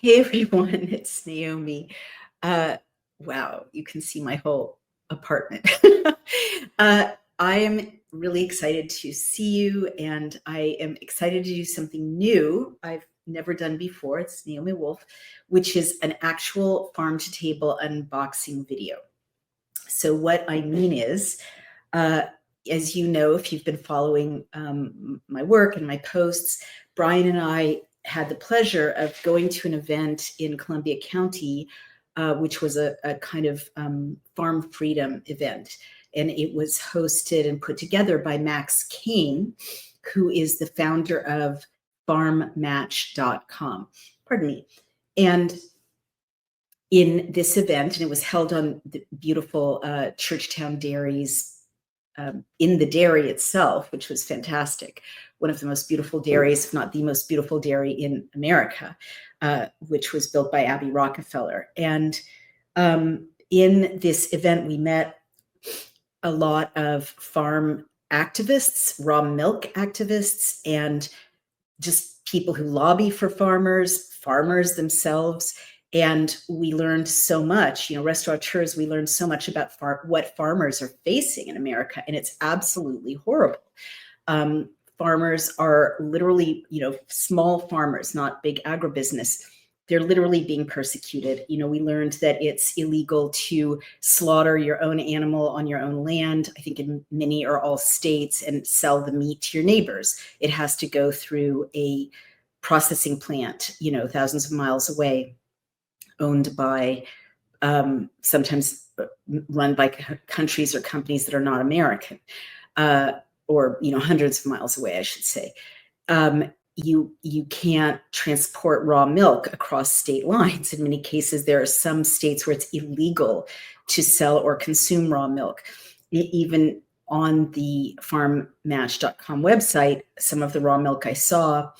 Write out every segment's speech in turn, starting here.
Hey everyone, it's Naomi. Uh, wow, you can see my whole apartment. uh, I am really excited to see you, and I am excited to do something new I've never done before. It's Naomi Wolf, which is an actual farm to table unboxing video. So, what I mean is, uh, as you know, if you've been following my work and my posts, Brian and I had the pleasure of going to an event in Columbia County, which was a kind of farm freedom event. And it was hosted and put together by Max Kane, who is the founder of farmmatch.com. Pardon me. And in this event, and it was held on the beautiful Churchtown Dairies in the dairy itself, which was fantastic. One of the most beautiful dairies, if not the most beautiful dairy in America, which was built by Abby Rockefeller. And in this event, we met a lot of farm activists, raw milk activists, and just people who lobby for farmers themselves. And we learned so much, restaurateurs, we learned so much about what farmers are facing in America, and it's absolutely horrible. Farmers are literally, small farmers, not big agribusiness. They're literally being persecuted. We learned that it's illegal to slaughter your own animal on your own land, I think in many or all states, and sell the meat to your neighbors. It has to go through a processing plant, thousands of miles away, owned by sometimes run by countries or companies that are not American, or hundreds of miles away, I should say. You can't transport raw milk across state lines. In many cases, there are some states where it's illegal to sell or consume raw milk. Even on the farmmatch.com website, some of the raw milk I saw,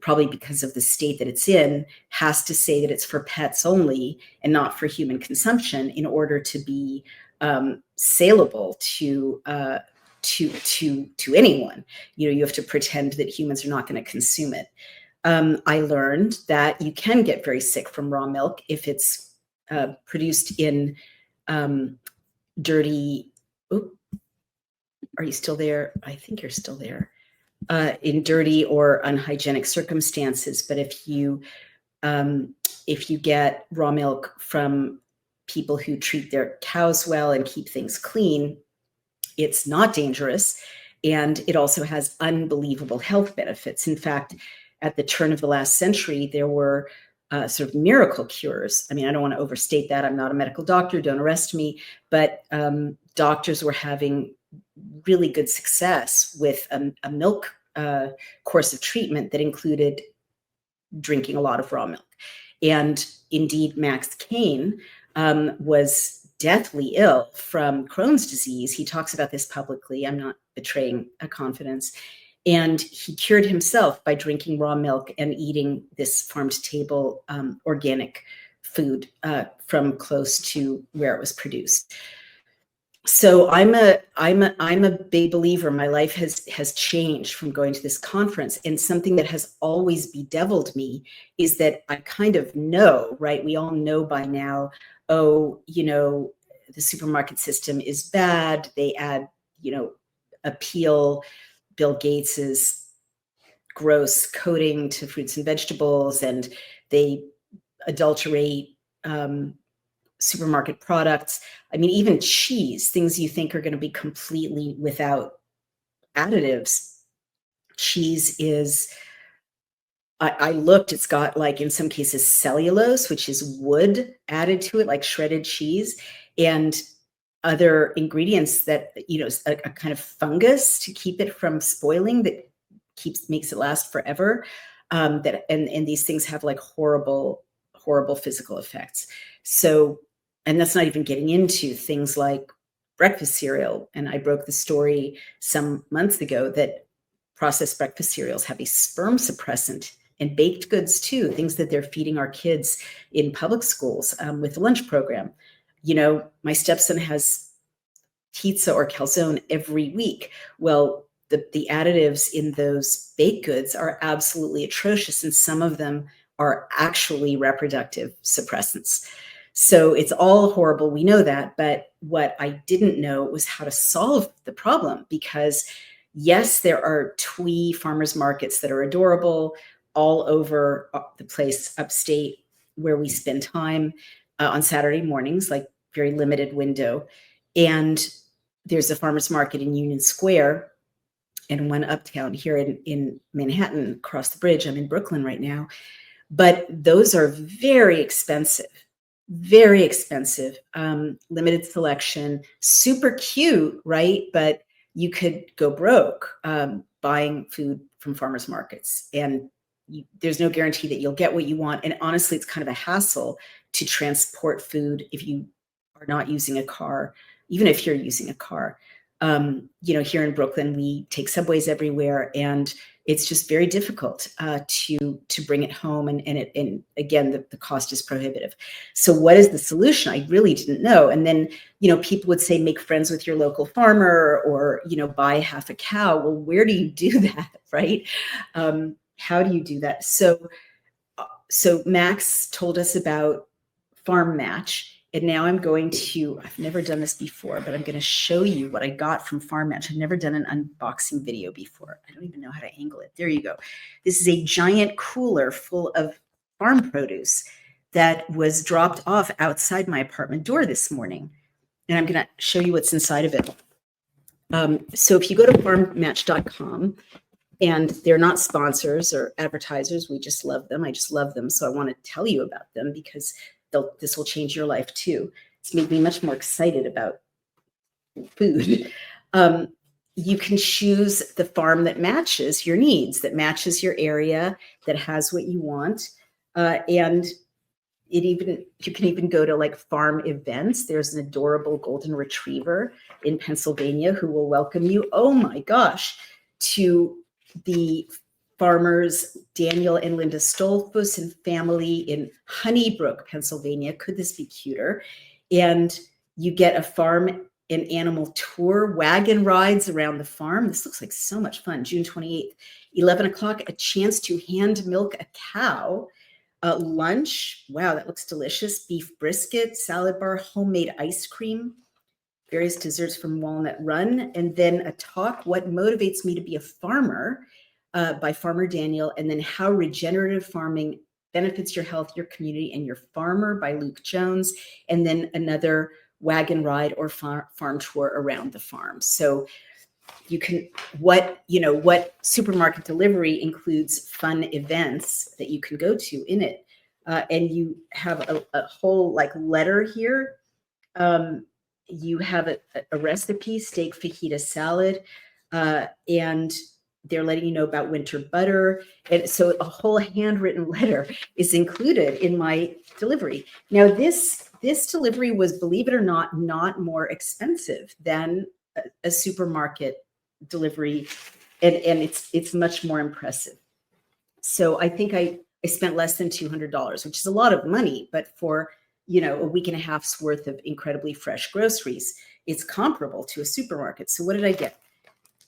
probably because of the state that it's in, has to say that it's for pets only and not for human consumption in order to be saleable to anyone. You have to pretend that humans are not going to consume it. I learned that you can get very sick from raw milk if it's produced in dirty. Are you still there? I think you're still there. In dirty or unhygienic circumstances. But if you get raw milk from people who treat their cows well and keep things clean, it's not dangerous. And it also has unbelievable health benefits. In fact, at the turn of the last century, there were sort of miracle cures. I mean, I don't want to overstate that. I'm not a medical doctor, don't arrest me, but doctors were having really good success with a milk course of treatment that included drinking a lot of raw milk. And indeed, Max Kane was deathly ill from Crohn's disease. He talks about this publicly. I'm not betraying a confidence. And he cured himself by drinking raw milk and eating this farm-to-table organic food from close to where it was produced. So I'm a big believer. My life has changed from going to this conference, and something that has always bedeviled me is that I kind of know, right? We all know by now, the supermarket system is bad. They add, appeal Bill Gates's gross coating to fruits and vegetables, and they adulterate supermarket products. I mean, even cheese, things you think are going to be completely without additives. Cheese is, I looked, it's got, like, in some cases cellulose, which is wood added to it, like shredded cheese, and other ingredients that, a kind of fungus to keep it from spoiling that makes it last forever. And these things have like horrible physical effects. So, and that's not even getting into things like breakfast cereal. And I broke the story some months ago that processed breakfast cereals have a sperm suppressant, and baked goods too, things that they're feeding our kids in public schools with the lunch program. My stepson has pizza or calzone every week. Well, the additives in those baked goods are absolutely atrocious, and some of them are actually reproductive suppressants. So it's all horrible. We know that. But what I didn't know was how to solve the problem, because yes, there are twee farmers markets that are adorable all over the place upstate where we spend time on Saturday mornings, like very limited window. And there's a farmers market in Union Square and one uptown here in Manhattan across the bridge. I'm in Brooklyn right now. But those are very expensive, limited selection, super cute, right? But you could go broke buying food from farmers markets. And there's no guarantee that you'll get what you want. And honestly, it's kind of a hassle to transport food if you are not using a car, even if you're using a car. Here in Brooklyn, we take subways everywhere, and it's just very difficult to bring it home. And again, the cost is prohibitive. So what is the solution? I really didn't know. And then, people would say, make friends with your local farmer, or, buy half a cow. Well, where do you do that, right? How do you do that? So Max told us about Farm Match. And now I've never done this before, but I'm going to show you what I got from Farm Match. I've never done an unboxing video before. I don't even know how to angle it. There you go. This is a giant cooler full of farm produce that was dropped off outside my apartment door this morning. And I'm going to show you what's inside of it. So if you go to farmmatch.com, and they're not sponsors or advertisers, we just love them. I just love them. So I want to tell you about them, because this will change your life too. It's made me much more excited about food. You can choose the farm that matches your needs, that matches your area, that has what you want. And you can even go to like farm events. There's an adorable golden retriever in Pennsylvania who will welcome you, oh my gosh, to the farmers Daniel and Linda Stolfus and family in Honeybrook, Pennsylvania. Could this be cuter? And you get a farm and animal tour, wagon rides around the farm. This looks like so much fun. June 28th, 11 o'clock, a chance to hand milk a cow. Lunch, wow, that looks delicious. Beef brisket, salad bar, homemade ice cream, various desserts from Walnut Run, and then a talk, What Motivates Me to Be a Farmer, by Farmer Daniel, and then How Regenerative Farming Benefits Your Health, Your Community, and Your Farmer by Luke Jones, and then another wagon ride or farm tour around the farm. So you can, what supermarket delivery includes fun events that you can go to in it. And you have a whole letter here. You have a recipe, steak fajita salad, and they're letting you know about winter butter. And so a whole handwritten letter is included in my delivery. Now, this delivery was, believe it or not more expensive than a supermarket delivery. And it's much more impressive. So I think I spent less than $200, which is a lot of money, but for, a week and a half's worth of incredibly fresh groceries, it's comparable to a supermarket. So what did I get?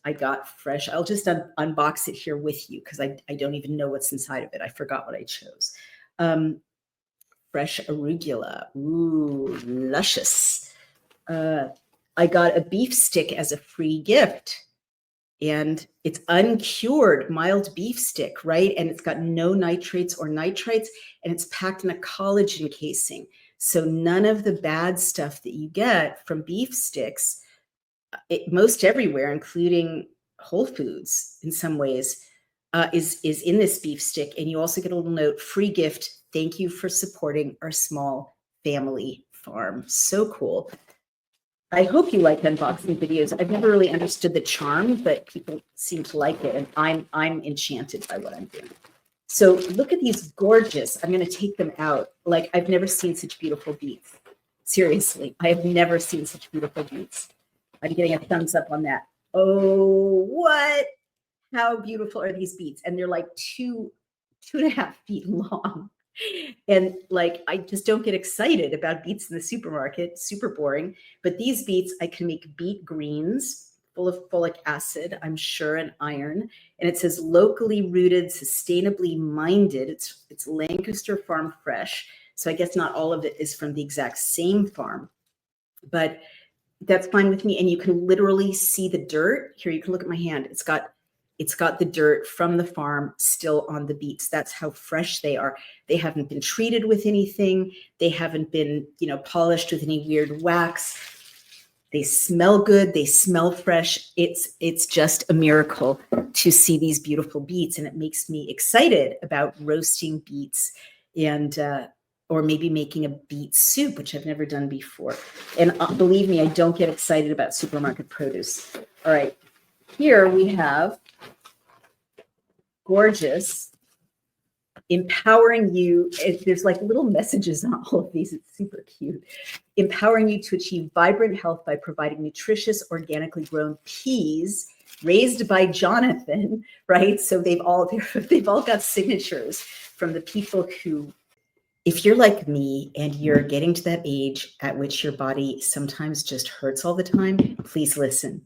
I got fresh. I'll just unbox it here with you, because I don't even know what's inside of it. I forgot what I chose. Fresh arugula. Ooh, luscious. I got a beef stick as a free gift. And it's uncured mild beef stick, right? And it's got no nitrates or nitrites, and it's packed in a collagen casing. So none of the bad stuff that you get from beef sticks, most everywhere, including Whole Foods in some ways, is in this beef stick. And you also get a little note, free gift. Thank you for supporting our small family farm. So cool. I hope you like unboxing videos. I've never really understood the charm, but people seem to like it, and I'm enchanted by what I'm doing. So look at these gorgeous. I'm going to take them out. Like, I've never seen such beautiful beets. Seriously, I have never seen such beautiful beets. I'm getting a thumbs up on that. Oh, what? How beautiful are these beets? And they're like 2.5 feet long. And I just don't get excited about beets in the supermarket. Super boring. But these beets, I can make beet greens full of folic acid, I'm sure, and iron. And it says locally rooted, sustainably minded. It's Lancaster Farm Fresh. So I guess not all of it is from the exact same farm, but that's fine with me. And you can literally see the dirt here. You can look at my hand. It's got the dirt from the farm still on the beets. That's how fresh they are. They haven't been treated with anything. They haven't been, polished with any weird wax. They smell good. They smell fresh. It's just a miracle to see these beautiful beets, and it makes me excited about roasting beets and or maybe making a beet soup, which I've never done before. And believe me, I don't get excited about supermarket produce. All right, here we have gorgeous, empowering you. There's like little messages on all of these. It's super cute. Empowering you to achieve vibrant health by providing nutritious, organically grown peas raised by Jonathan, right? So they've all got signatures from the people who, if you're like me and you're getting to that age at which your body sometimes just hurts all the time, please listen.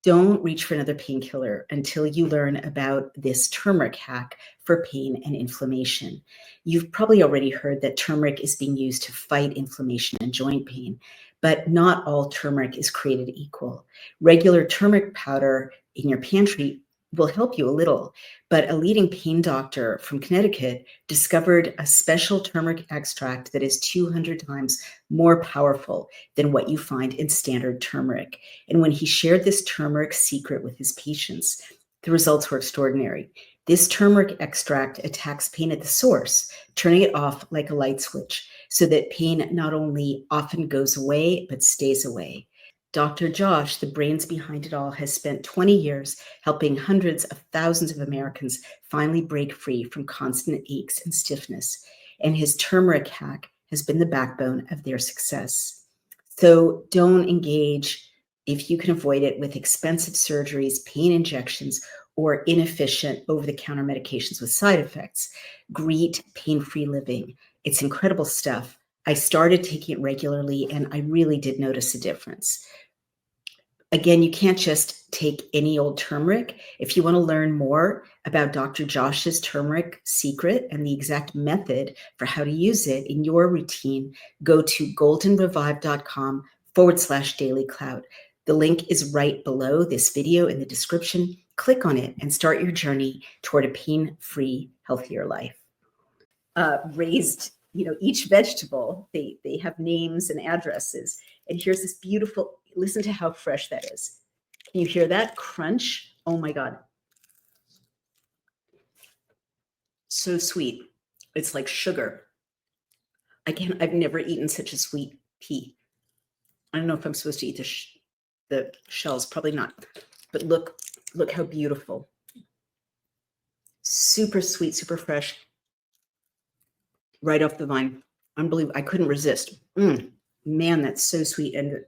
Don't reach for another painkiller until you learn about this turmeric hack for pain and inflammation. You've probably already heard that turmeric is being used to fight inflammation and joint pain, but not all turmeric is created equal. Regular turmeric powder in your pantry will help you a little, but a leading pain doctor from Connecticut discovered a special turmeric extract that is 200 times more powerful than what you find in standard turmeric. And when he shared this turmeric secret with his patients, the results were extraordinary. This turmeric extract attacks pain at the source, turning it off like a light switch so that pain not only often goes away, but stays away. Dr. Josh, the brains behind it all, has spent 20 years helping hundreds of thousands of Americans finally break free from constant aches and stiffness. And his turmeric hack has been the backbone of their success. So don't engage, if you can avoid it, with expensive surgeries, pain injections, or inefficient over-the-counter medications with side effects. Greet pain-free living. It's incredible stuff. I started taking it regularly, and I really did notice a difference. Again, you can't just take any old turmeric. If you want to learn more about Dr. Josh's turmeric secret and the exact method for how to use it in your routine, go to goldenrevive.com/DailyClout. The link is right below this video in the description. Click on it and start your journey toward a pain-free, healthier life. Raised, each vegetable, they have names and addresses. And here's this beautiful, listen to how fresh that is. Can you hear that crunch? Oh my God. So sweet. It's like sugar. I've never eaten such a sweet pea. I don't know if I'm supposed to eat the shells, probably not. But look how beautiful. Super sweet, super fresh. Right off the vine. Unbelievable. I couldn't resist. Man, that's so sweet. And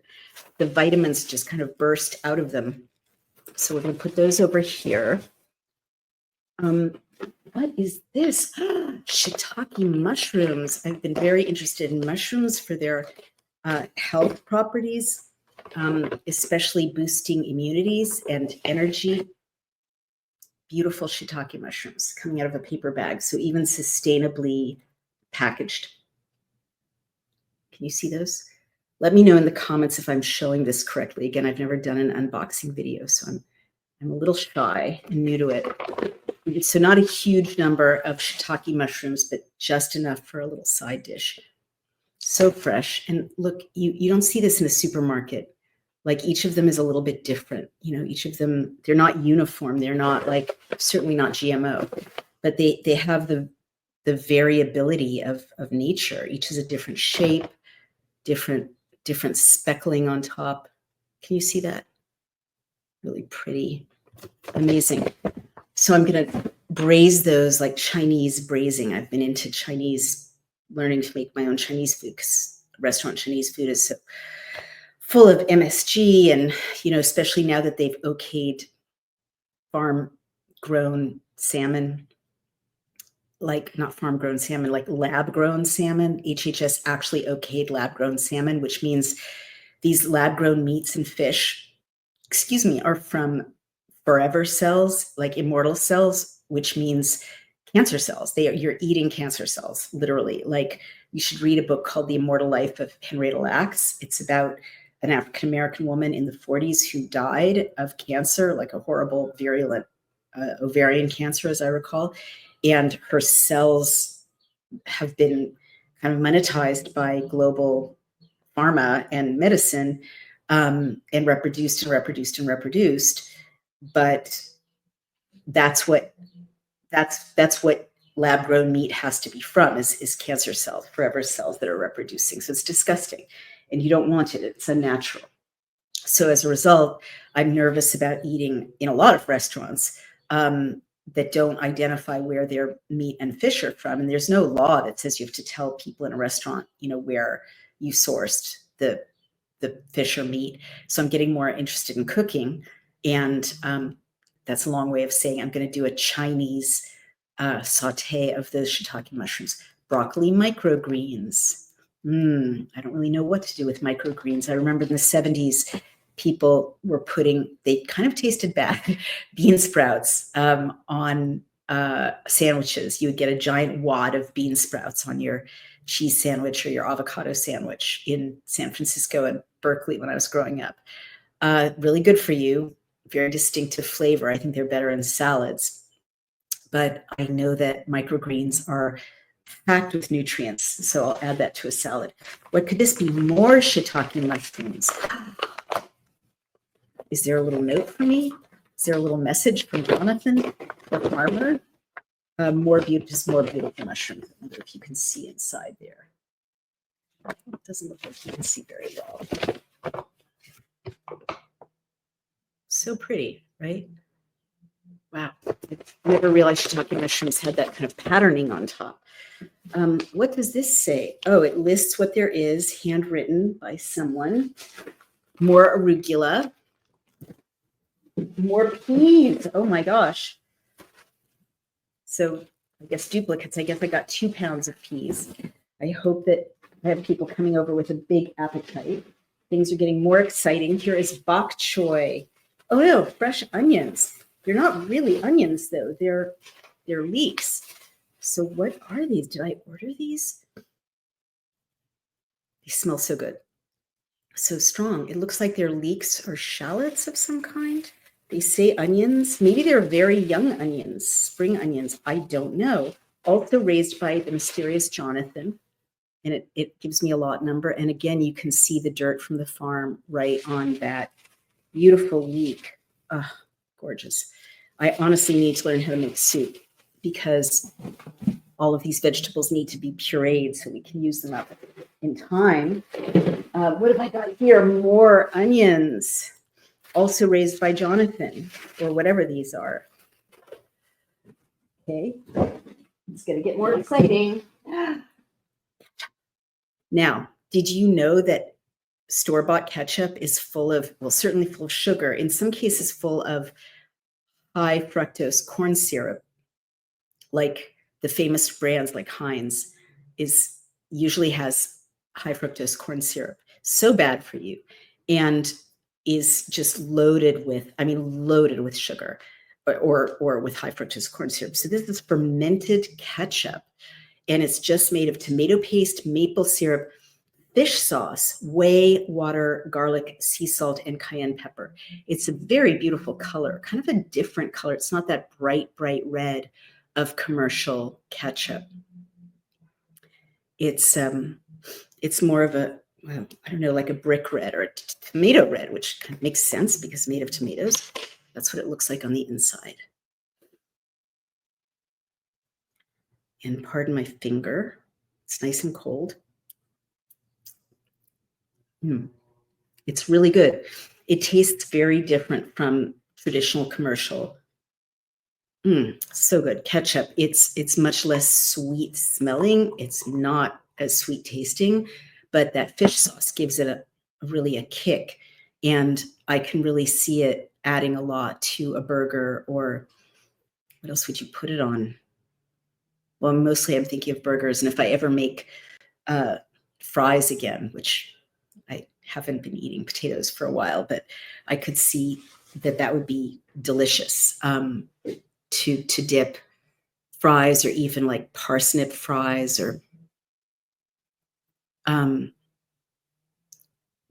the vitamins just kind of burst out of them. So we're going to put those over here. What is this? Shiitake mushrooms. I've been very interested in mushrooms for their health properties, especially boosting immunities and energy. Beautiful shiitake mushrooms coming out of a paper bag. So even sustainably packaged. Can you see those? Let me know in the comments if I'm showing this correctly. Again, I've never done an unboxing video, so I'm a little shy and new to it. So not a huge number of shiitake mushrooms, but just enough for a little side dish. So fresh. And look, you don't see this in a supermarket. Like each of them is a little bit different. Each of them, they're not uniform. They're not certainly not GMO, but they have the variability of nature. Each is a different shape, different speckling on top. Can you see that? Really pretty, amazing. So I'm going to braise those like Chinese braising. I've been into Chinese, learning to make my own Chinese food because restaurant Chinese food is so full of MSG and, especially now that they've okayed farm-grown salmon, like not farm-grown salmon, like lab-grown salmon. HHS actually okayed lab-grown salmon, which means these lab-grown meats and fish excuse me, are from forever cells, like immortal cells, which means cancer cells. You're eating cancer cells, literally. Like you should read a book called The Immortal Life of Henrietta Lacks. It's about an African American woman in the 40s who died of cancer, like a horrible, virulent ovarian cancer, as I recall. And her cells have been kind of monetized by global pharma and medicine, and reproduced and reproduced and reproduced. But that's what lab grown meat has to be from, is cancer cells, forever cells that are reproducing. So it's disgusting, and you don't want it. It's unnatural. So as a result, I'm nervous about eating in a lot of restaurants that don't identify where their meat and fish are from. And there's no law that says you have to tell people in a restaurant, where you sourced the fish or meat. So I'm getting more interested in cooking. And that's a long way of saying I'm going to do a Chinese saute of those shiitake mushrooms. Broccoli microgreens. I don't really know what to do with microgreens. I remember in the 70s, people were they kind of tasted bad, bean sprouts on sandwiches. You would get a giant wad of bean sprouts on your cheese sandwich or your avocado sandwich in San Francisco and Berkeley when I was growing up. Really good for you, very distinctive flavor. I think they're better in salads. But I know that microgreens are packed with nutrients, so I'll add that to a salad. What could this be? More shiitake mushrooms. Is there a little note for me? Is there a little message from Jonathan, the farmer? More beautiful mushrooms. I wonder if you can see inside there. It doesn't look like you can see very well. So pretty, right? Wow. I never realized shiitake mushrooms had that kind of patterning on top. What does this say? Oh, it lists what there is, handwritten by someone. More arugula. More peas. Oh my gosh. So I guess duplicates. I guess I got 2 pounds of peas. I hope that I have people coming over with a big appetite. Things are getting more exciting. Here is bok choy. Oh no, fresh onions. They're not really onions though. They're leeks. So what are these? Did I order these? They smell so good. So strong. It looks like they're leeks or shallots of some kind. They say onions. Maybe they're very young onions, spring onions. I don't know. Also raised by the mysterious Jonathan. And it gives me a lot number. And again, you can see the dirt from the farm right on that beautiful leek. Oh, gorgeous. I honestly need to learn how to make soup because all of these vegetables need to be pureed so we can use them up in time. What have I got here? More onions, also raised by Jonathan, or whatever these are. Okay, it's going to get more exciting. Now, did you know that store-bought ketchup is full of, well, certainly full of sugar, in some cases full of high fructose corn syrup, like the famous brands like Heinz usually has high fructose corn syrup. So bad for you, and is just loaded with sugar or with high fructose corn syrup. So this is fermented ketchup, and it's just made of tomato paste, maple syrup, fish sauce, whey, water, garlic, sea salt, and cayenne pepper. It's a very beautiful color, kind of a different color. It's not that bright red of commercial ketchup. It's more of a, well, I don't know, like a brick red or a tomato red, which kind of makes sense because it's made of tomatoes. That's what it looks like on the inside. And pardon my finger. It's nice and cold. It's really good. It tastes very different from traditional commercial. So good. Ketchup. It's much less sweet smelling. It's not as sweet tasting, but that fish sauce gives it really a kick. And I can really see it adding a lot to a burger, or what else would you put it on? Well, mostly I'm thinking of burgers. And if I ever make fries again, which haven't been eating potatoes for a while, but I could see that would be delicious to dip fries, or even like parsnip fries, or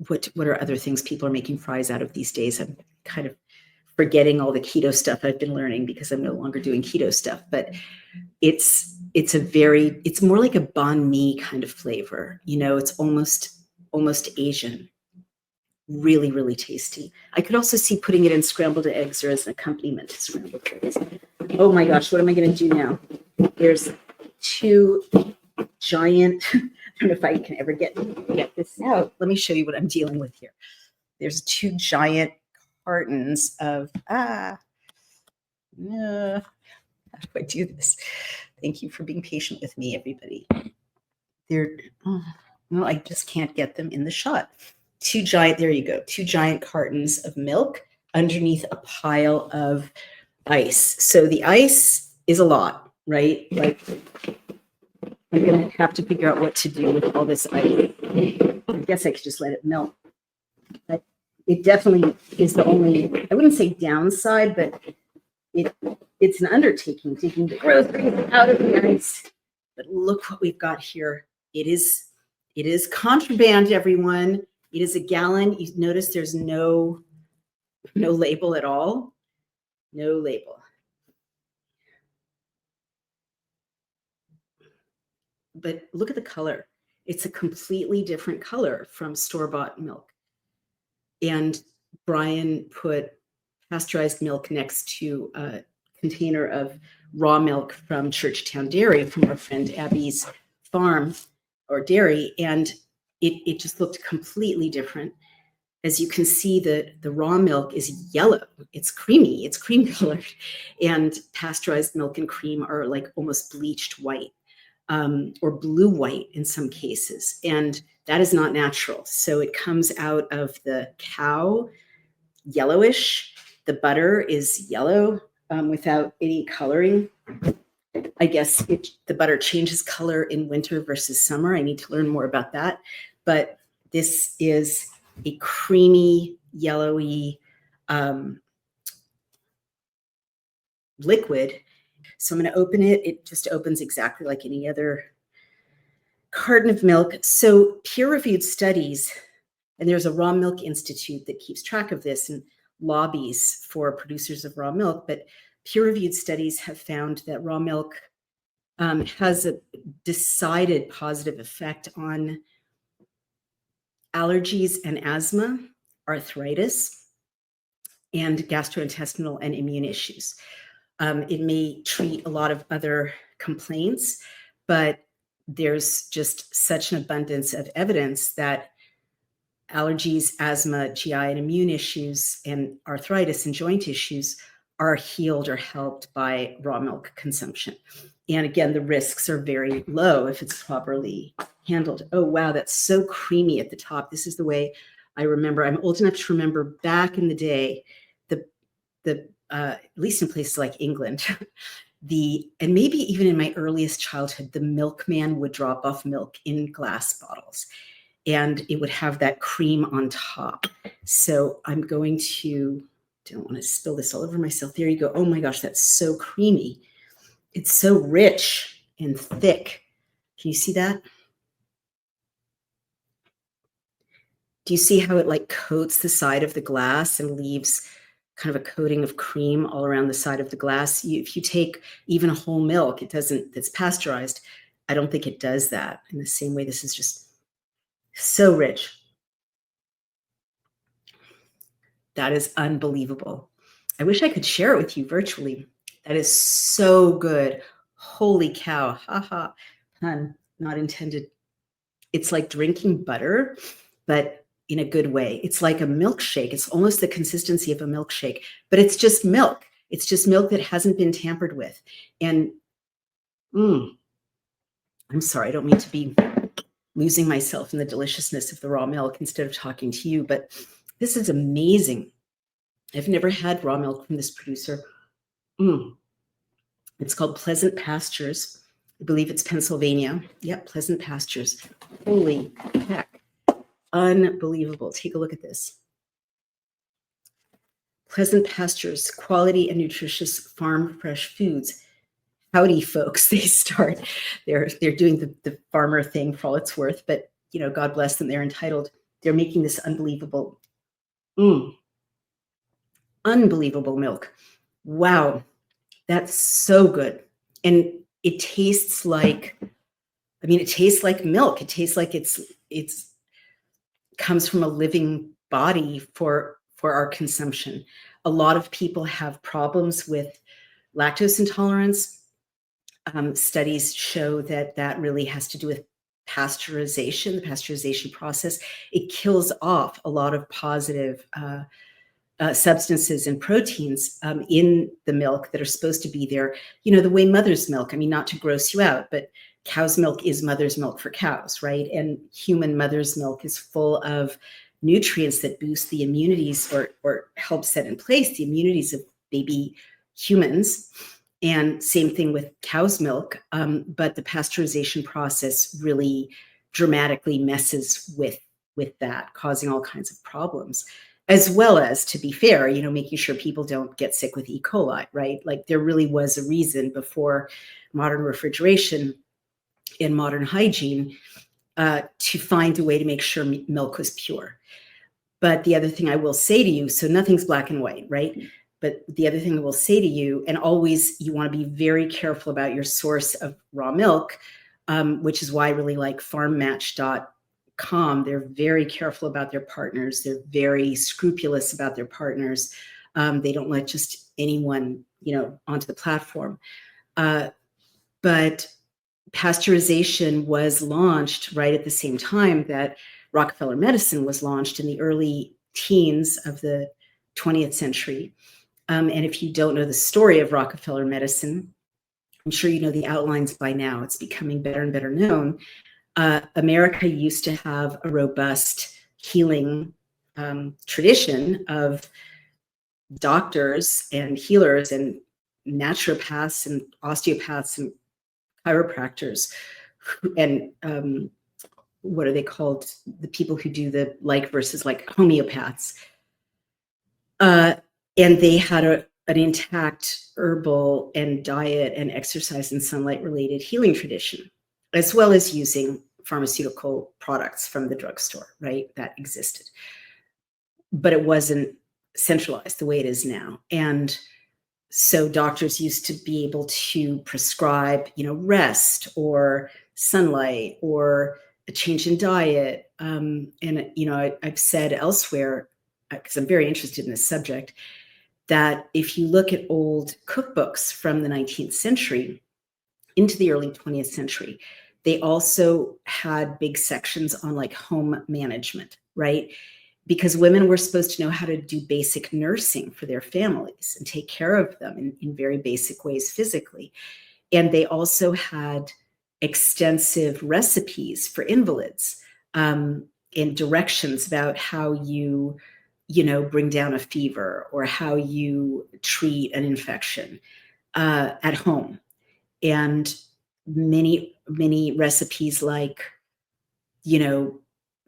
what are other things people are making fries out of these days? I'm kind of forgetting all the keto stuff I've been learning because I'm no longer doing keto stuff, but it's more like a banh mi kind of flavor. It's almost Asian. Really, really tasty. I could also see putting it in scrambled eggs or as an accompaniment to scrambled eggs. Oh my gosh, what am I going to do now? There's two giant, I don't know if I can ever get this out. Let me show you what I'm dealing with here. There's two giant cartons of, how do I do this? Thank you for being patient with me, everybody. No, I just can't get them in the shot. There you go. Two giant cartons of milk underneath a pile of ice. So the ice is a lot, right? Like, I'm going to have to figure out what to do with all this ice. I guess I could just let it melt. But it definitely is the only, I wouldn't say downside, but it's an undertaking taking the groceries out of the ice. But look what we've got here. It is contraband, everyone. It is a gallon. You notice there's no label at all. No label. But look at the color. It's a completely different color from store-bought milk. And Brian put pasteurized milk next to a container of raw milk from Churchtown Dairy, from our friend Abby's farm or dairy, and it just looked completely different. As you can see, the raw milk is yellow. It's creamy. It's cream colored. And pasteurized milk and cream are like almost bleached white, or blue white in some cases. And that is not natural. So it comes out of the cow yellowish. The butter is yellow without any coloring. I guess the butter changes color in winter versus summer. I need to learn more about that. But this is a creamy, yellowy liquid. So I'm going to open it. It just opens exactly like any other carton of milk. So peer-reviewed studies, and there's a Raw Milk Institute that keeps track of this and lobbies for producers of raw milk, but peer-reviewed studies have found that raw milk has a decided positive effect on allergies and asthma, arthritis, and gastrointestinal and immune issues. It may treat a lot of other complaints, but there's just such an abundance of evidence that allergies, asthma, GI and immune issues, and arthritis and joint issues are healed or helped by raw milk consumption. And again, the risks are very low if it's properly handled. Oh, wow, that's so creamy at the top. This is the way I remember. I'm old enough to remember back in the day, at least in places like England, and maybe even in my earliest childhood, the milkman would drop off milk in glass bottles, and it would have that cream on top. So I'm going to, don't want to spill this all over myself. There you go. Oh my gosh, that's so creamy. It's so rich and thick. Can you see that? Do you see how it like coats the side of the glass and leaves kind of a coating of cream all around the side of the glass? If you take even a whole milk, that's pasteurized, I don't think it does that in the same way. This is just so rich. That is unbelievable. I wish I could share it with you virtually. That is so good. Holy cow. Haha. Pun not intended. It's like drinking butter, but in a good way. It's like a milkshake. It's almost the consistency of a milkshake, but it's just milk. It's just milk that hasn't been tampered with. And I'm sorry, I don't mean to be losing myself in the deliciousness of the raw milk instead of talking to you, but this is amazing. I've never had raw milk from this producer. It's called Pleasant Pastures. I believe it's Pennsylvania. Yep, Pleasant Pastures. Holy heck. Unbelievable. Take a look at this. Pleasant pastures, quality and nutritious farm fresh foods. Howdy, folks. They start, they're doing the farmer thing for all it's worth, but God bless them. They're entitled. They're making this unbelievable, unbelievable milk. Wow, that's so good. And it tastes like, it tastes like milk. It tastes like it's comes from a living body for our consumption. A lot of people have problems with lactose intolerance. Studies show that really has to do with pasteurization, the pasteurization process. It kills off a lot of positive substances and proteins in the milk that are supposed to be there. The way mother's milk, not to gross you out, but cow's milk is mother's milk for cows, right? And human mother's milk is full of nutrients that boost the immunities or help set in place the immunities of baby humans. And same thing with cow's milk. But the pasteurization process really dramatically messes with that, causing all kinds of problems. As well as, to be fair, making sure people don't get sick with E. coli, right? Like there really was a reason before modern refrigeration and modern hygiene to find a way to make sure milk was pure. But the other thing I will say to you, so nothing's black and white, right? But the other thing I will say to you, and always you want to be very careful about your source of raw milk, which is why I really like farmmatch.com. They're very careful about their partners. They're very scrupulous about their partners. They don't let just anyone, onto the platform. But pasteurization was launched right at the same time that Rockefeller medicine was launched in the early teens of the 20th century. And if you don't know the story of Rockefeller medicine, I'm sure you know the outlines by now. It's becoming better and better known. America used to have a robust healing tradition of doctors and healers and naturopaths and osteopaths and chiropractors and what are they called? The people who do the like versus like homeopaths. And they had an intact herbal and diet and exercise and sunlight related healing tradition, as well as using pharmaceutical products from the drugstore, right? That existed. But it wasn't centralized the way it is now. And so doctors used to be able to prescribe, rest or sunlight or a change in diet. And, I've said elsewhere, because I'm very interested in this subject, that if you look at old cookbooks from the 19th century into the early 20th century, they also had big sections on like home management, right? Because women were supposed to know how to do basic nursing for their families and take care of them in very basic ways physically. And they also had extensive recipes for invalids and directions about how you bring down a fever or how you treat an infection at home. And many, many recipes like,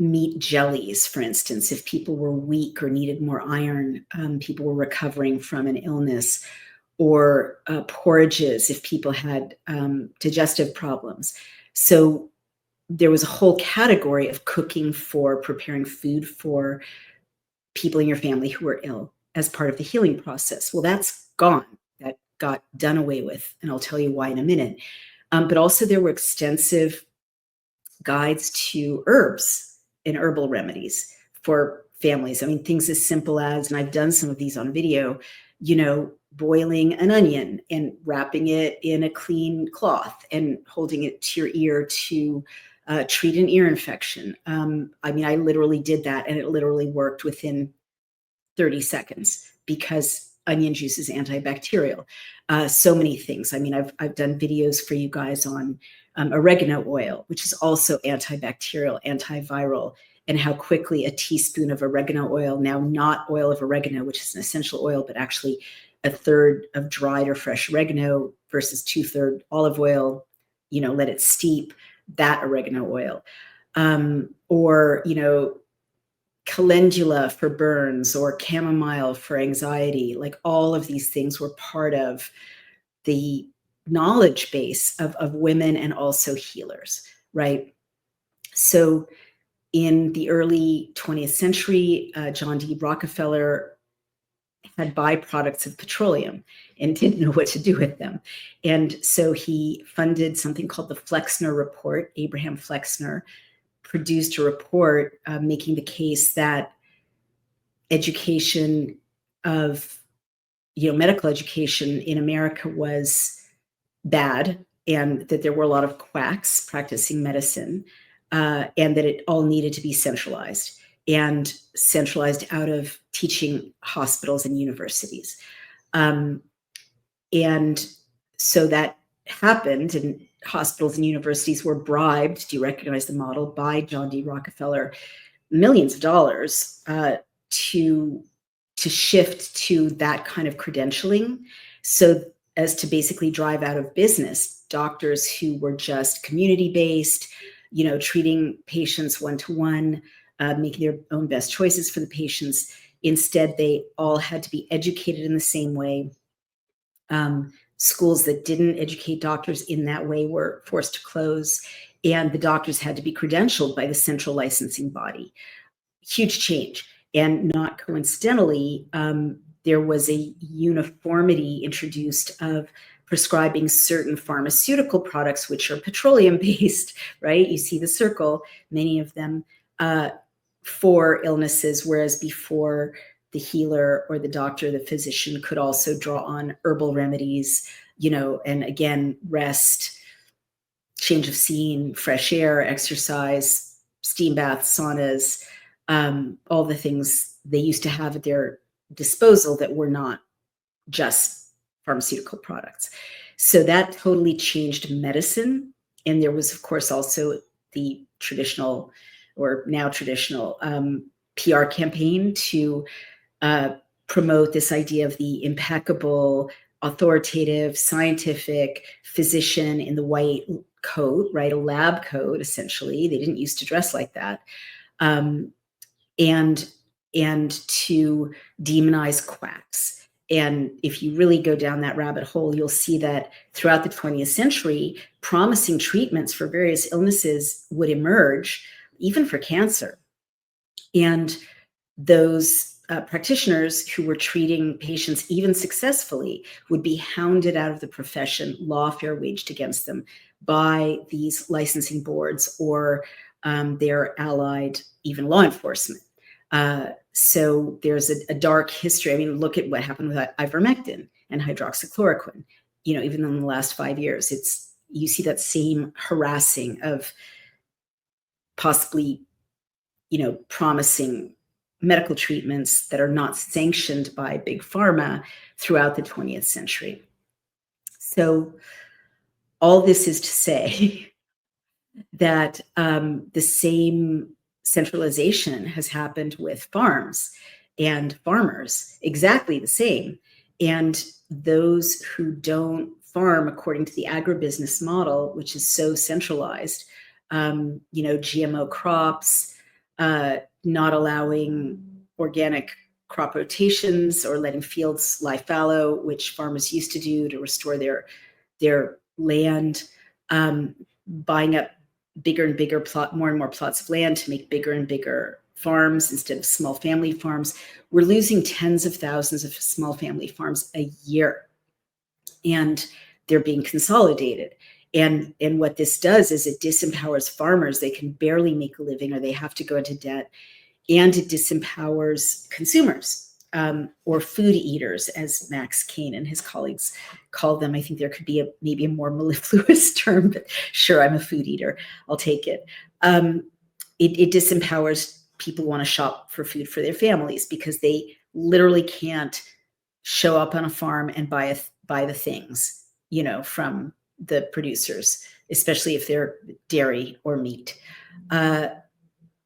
meat jellies, for instance, if people were weak or needed more iron, people were recovering from an illness, or porridges if people had digestive problems. So there was a whole category of cooking for preparing food for people in your family who were ill as part of the healing process. Well, that's gone. That got done away with, and I'll tell you why in a minute. But also there were extensive guides to herbs and herbal remedies for families. Things as simple as, and I've done some of these on video, boiling an onion and wrapping it in a clean cloth and holding it to your ear to treat an ear infection. I literally did that, and it literally worked within 30 seconds because onion juice is antibacterial. So many things. I've done videos for you guys on oregano oil, which is also antibacterial, antiviral, and how quickly a teaspoon of oregano oil, now not oil of oregano, which is an essential oil, but actually a third of dried or fresh oregano versus 2/3 olive oil, let it steep, that oregano oil. Or, calendula for burns or chamomile for anxiety. Like all of these things were part of the knowledge base of women and also healers, right? So in the early 20th century, John D. Rockefeller had byproducts of petroleum and didn't know what to do with them. And so he funded something called the Flexner Report. Abraham Flexner produced a report making the case that education of, medical education in America was bad, and that there were a lot of quacks practicing medicine, and that it all needed to be centralized out of teaching hospitals and universities. And so that happened, and hospitals and universities were bribed, do you recognize the model, by John D. Rockefeller, millions of dollars to shift to that kind of credentialing, so as to basically drive out of business doctors who were just community-based, treating patients one-to-one, making their own best choices for the patients. Instead, they all had to be educated in the same way. Schools that didn't educate doctors in that way were forced to close, and the doctors had to be credentialed by the central licensing body. Huge change. And not coincidentally, there was a uniformity introduced of prescribing certain pharmaceutical products, which are petroleum-based, right? You see the circle, many of them, for illnesses, whereas before, the healer or the doctor, the physician, could also draw on herbal remedies, and again, rest, change of scene, fresh air, exercise, steam baths, saunas, all the things they used to have at their disposal that were not just pharmaceutical products. So that totally changed medicine. And there was, of course, also the traditional, or now traditional, PR campaign to promote this idea of the impeccable, authoritative, scientific physician in the white coat, right? A lab coat, essentially. They didn't used to dress like that. And to demonize quacks. And if you really go down that rabbit hole, you'll see that throughout the 20th century, promising treatments for various illnesses would emerge, even for cancer. And those practitioners who were treating patients even successfully would be hounded out of the profession, lawfare waged against them by these licensing boards or their allied, even law enforcement. So there's a dark history. I mean, look at what happened with ivermectin and hydroxychloroquine. Even in the last 5 years, you see that same harassing of possibly, promising medical treatments that are not sanctioned by big pharma throughout the 20th century. So all this is to say that the same centralization has happened with farms and farmers, exactly the same. And those who don't farm according to the agribusiness model, which is so centralized, GMO crops, not allowing organic crop rotations or letting fields lie fallow, which farmers used to do to restore their land, buying up bigger and bigger more and more plots of land to make bigger and bigger farms instead of small family farms. We're losing tens of thousands of small family farms a year, and they're being consolidated. And what this does is it disempowers farmers. They can barely make a living, or they have to go into debt. And it disempowers consumers, or food eaters, as Max Kane and his colleagues call them. I think there could be maybe a more mellifluous term, but sure, I'm a food eater. I'll take it. It disempowers people who want to shop for food for their families, because they literally can't show up on a farm and buy the things, from the producers, especially if they're dairy or meat.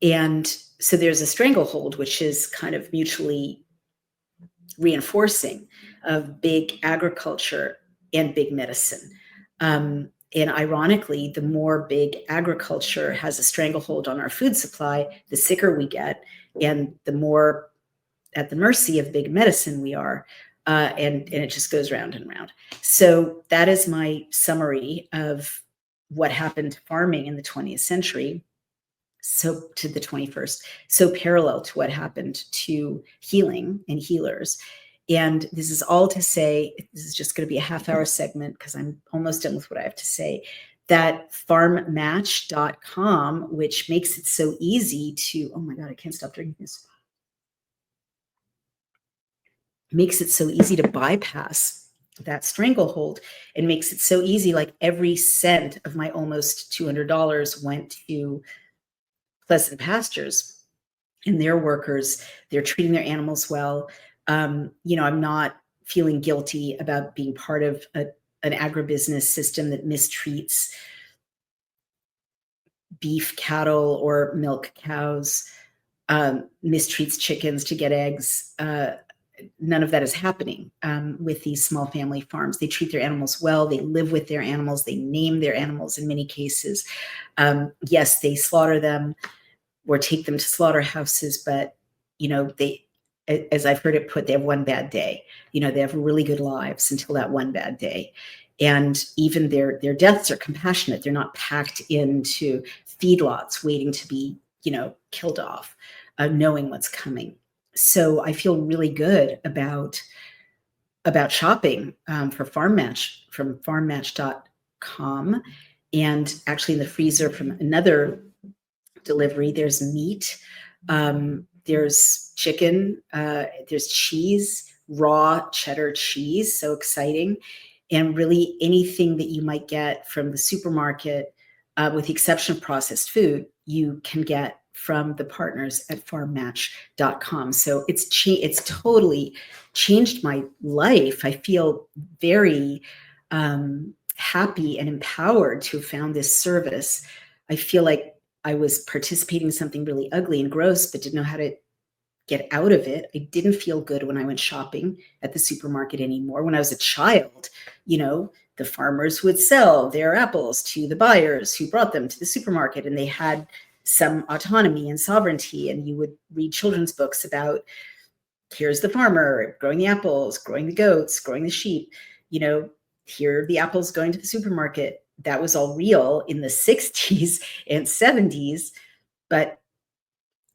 And so there's a stranglehold, which is kind of mutually reinforcing, of big agriculture and big medicine. And ironically, the more big agriculture has a stranglehold on our food supply, the sicker we get, And the more at the mercy of big medicine we are, and it just goes round and round. So that is my summary of what happened to farming in the 20th century, so to the 21st, so parallel to what happened to healing and healers. And this is all to say, this is just going to be a half-hour segment because I'm almost done with what I have to say, that farmmatch.com, which makes it so easy to, oh my God, I can't stop drinking this, makes it so easy to bypass that stranglehold, and makes it so easy. Like every cent of my almost $200 went to Pleasant Pastures and their workers. They're treating their animals well. I'm not feeling guilty about being part of an agribusiness system that mistreats beef cattle or milk cows, mistreats chickens to get eggs. None of that is happening with these small family farms. They treat their animals well. They live with their animals. They name their animals in many cases. Yes, they slaughter them or take them to slaughterhouses, but they, as I've heard it put, they have one bad day. They have really good lives until that one bad day. And even their deaths are compassionate. They're not packed into feedlots waiting to be, killed off, knowing what's coming. So I feel really good about shopping for Farm Match from farmmatch.com. And actually in the freezer from another delivery, there's meat, there's chicken, there's cheese, raw cheddar cheese, so exciting. And really anything that you might get from the supermarket, with the exception of processed food, you can get from the partners at farmmatch.com. So it's totally changed my life. I feel very happy and empowered to have found this service. I feel like I was participating in something really ugly and gross, but didn't know how to get out of it. I didn't feel good when I went shopping at the supermarket anymore. When I was a child, the farmers would sell their apples to the buyers who brought them to the supermarket, and they had some autonomy and sovereignty. And you would read children's books about, here's the farmer growing the apples, growing the goats, growing the sheep, here are the apples going to the supermarket. That was all real in the 60s and 70s, but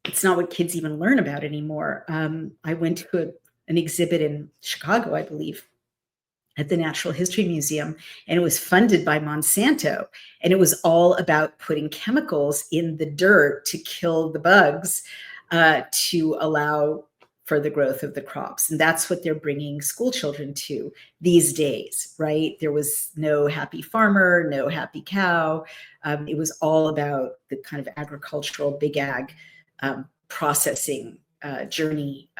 it's not what kids even learn about anymore. I went to an exhibit in Chicago, I believe, at the Natural History Museum, and it was funded by Monsanto. And it was all about putting chemicals in the dirt to kill the bugs, to allow for the growth of the crops. And that's what they're bringing school children to these days, right? There was no happy farmer, no happy cow. It was all about the kind of agricultural big ag processing journey,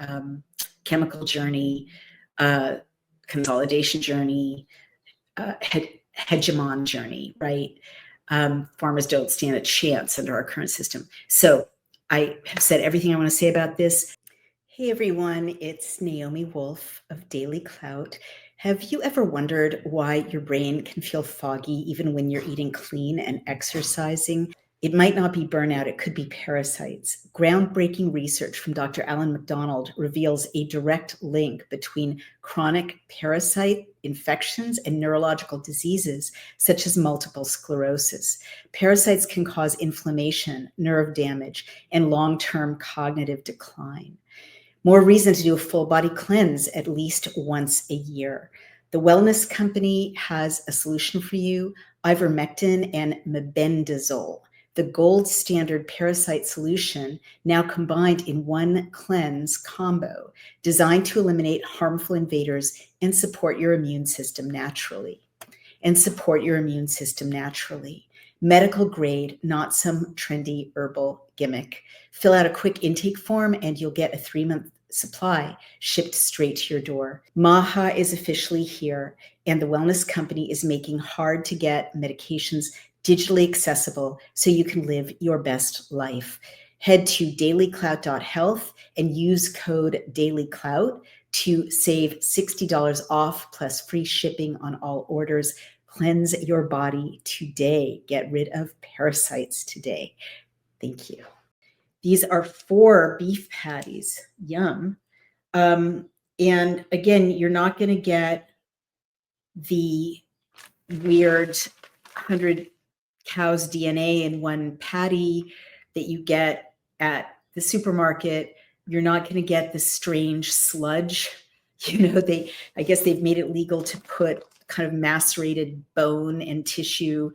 chemical journey, consolidation journey, hegemon journey, right? Farmers don't stand a chance under our current system. So I have said everything I want to say about this. Hey everyone, it's Naomi Wolf of DailyClout. Have you ever wondered why your brain can feel foggy even when you're eating clean and exercising? It might not be burnout, it could be parasites. Groundbreaking research from Dr. Alan MacDonald reveals a direct link between chronic parasite infections and neurological diseases, such as multiple sclerosis. Parasites can cause inflammation, nerve damage, and long-term cognitive decline. More reason to do a full body cleanse at least once a year. The Wellness Company has a solution for you, ivermectin and mebendazole, the gold standard parasite solution, now combined in one cleanse combo, designed to eliminate harmful invaders and support your immune system naturally. Medical grade, not some trendy herbal gimmick. Fill out a quick intake form and you'll get a 3-month supply shipped straight to your door. MAHA is officially here, and the Wellness Company is making hard to get medications digitally accessible so you can live your best life. Head to dailyclout.health and use code DailyClout to save $60 off plus free shipping on all orders. Cleanse your body today. Get rid of parasites today. Thank you. These are 4 beef patties. Yum. And again, you're not going to get the weird 100 cows DNA in one patty that you get at the supermarket. You're not going to get the strange sludge. I guess they've made it legal to put kind of macerated bone and tissue,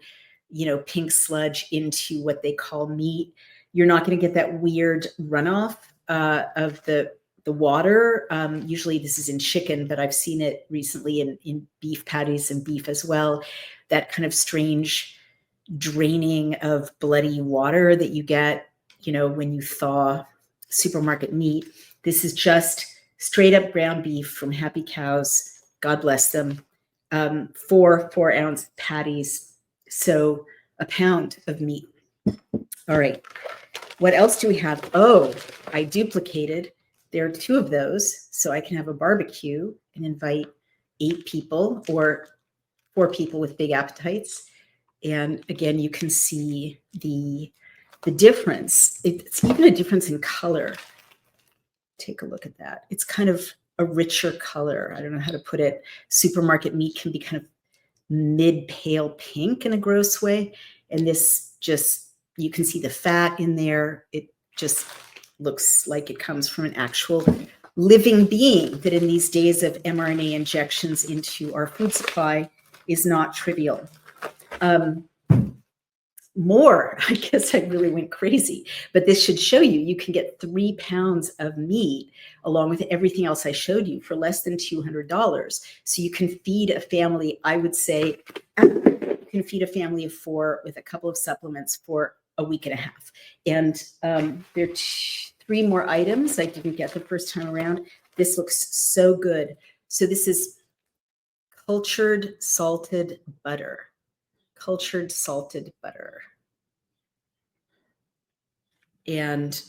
pink sludge into what they call meat. You're not going to get that weird runoff of the water. Usually this is in chicken, but I've seen it recently in beef patties and beef as well. That kind of strange draining of bloody water that you get, when you thaw supermarket meat. This is just straight up ground beef from happy cows. God bless them. 4 4-ounce patties. So a pound of meat. All right. What else do we have? Oh, I duplicated. There are 2 of those. So I can have a barbecue and invite 8 people or 4 people with big appetites. And again, you can see the difference. It's even a difference in color. Take a look at that. It's kind of a richer color. I don't know how to put it. Supermarket meat can be kind of mid-pale pink in a gross way. And this just, you can see the fat in there. It just looks like it comes from an actual living being that in these days of mRNA injections into our food supply is not trivial. I guess I really went crazy, but this should show you can get 3 pounds of meat along with everything else I showed you for less than $200. So you can feed a family, I would say, you can feed a family of 4 with a couple of supplements for a week and a half. And there are 3 more items I didn't get the first time around. This looks so good. So this is cultured salted butter. Cultured salted butter. And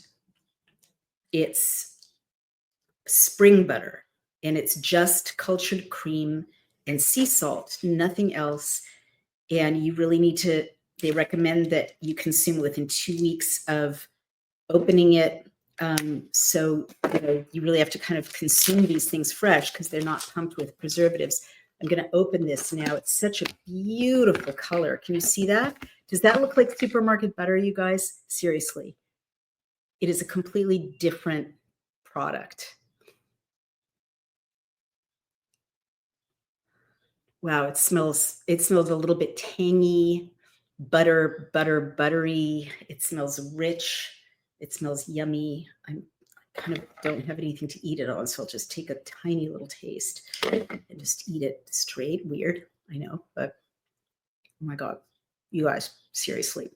it's spring butter, and it's just cultured cream and sea salt, nothing else. And you really need to, they recommend that you consume within 2 weeks of opening it. So you really have to kind of consume these things fresh because they're not pumped with preservatives. I'm going to open this now. It's such a beautiful color. Can you see that? Does that look like supermarket butter, you guys? Seriously. It is a completely different product. Wow, it smells a little bit tangy, buttery. It smells rich. It smells yummy. I kind of don't have anything to eat it on, so I'll just take a tiny little taste and just eat it straight. Weird, I know, but oh my God, you guys, seriously.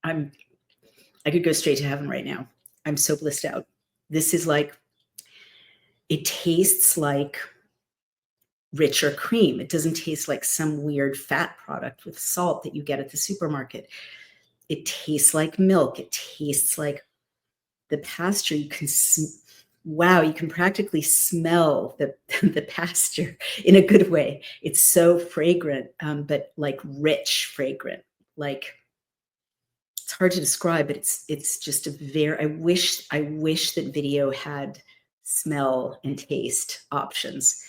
I could go straight to heaven right now. I'm so blissed out. This is like, it tastes like richer cream. It doesn't taste like some weird fat product with salt that you get at the supermarket. It tastes like milk. It tastes like the pasture. You can, you can practically smell the pasture in a good way. It's so fragrant, but like rich fragrant. Like, it's hard to describe, but it's just a very, I wish that video had smell and taste options.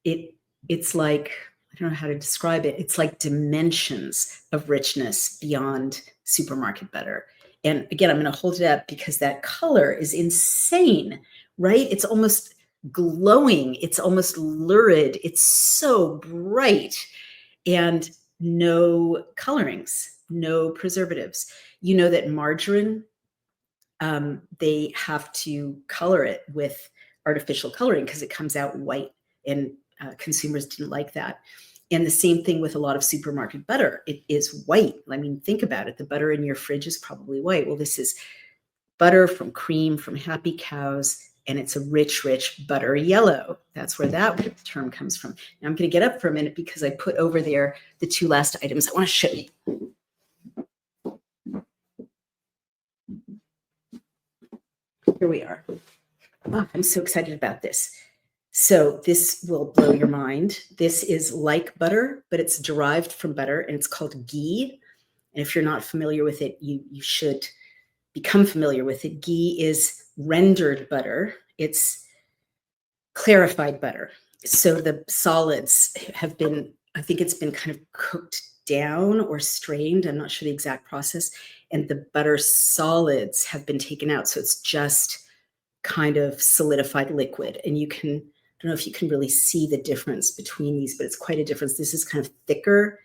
It's like, I don't know how to describe it. It's like dimensions of richness beyond supermarket butter. And again, I'm going to hold it up because that color is insane, right? It's almost glowing. It's almost lurid. It's so bright, and no colorings, no preservatives. You know that margarine, they have to color it with artificial coloring because it comes out white, and consumers didn't like that. And the same thing with a lot of supermarket butter. It is white. I mean, think about it. The butter in your fridge is probably white. Well, this is butter from cream from happy cows, and it's a rich, rich butter yellow. That's where that term comes from. Now I'm going to get up for a minute because I put over there the 2 last items I want to show you. Here we are. Oh, I'm so excited about this. So this will blow your mind. This is like butter, but it's derived from butter, and it's called ghee. And if you're not familiar with it, you should become familiar with it. Ghee is rendered butter. It's clarified butter. So the solids have been, I think it's been kind of cooked down or strained. I'm not sure the exact process. And the butter solids have been taken out. So it's just kind of solidified liquid. And you can, I don't know if you can really see the difference between these, but it's quite a difference. This is kind of thicker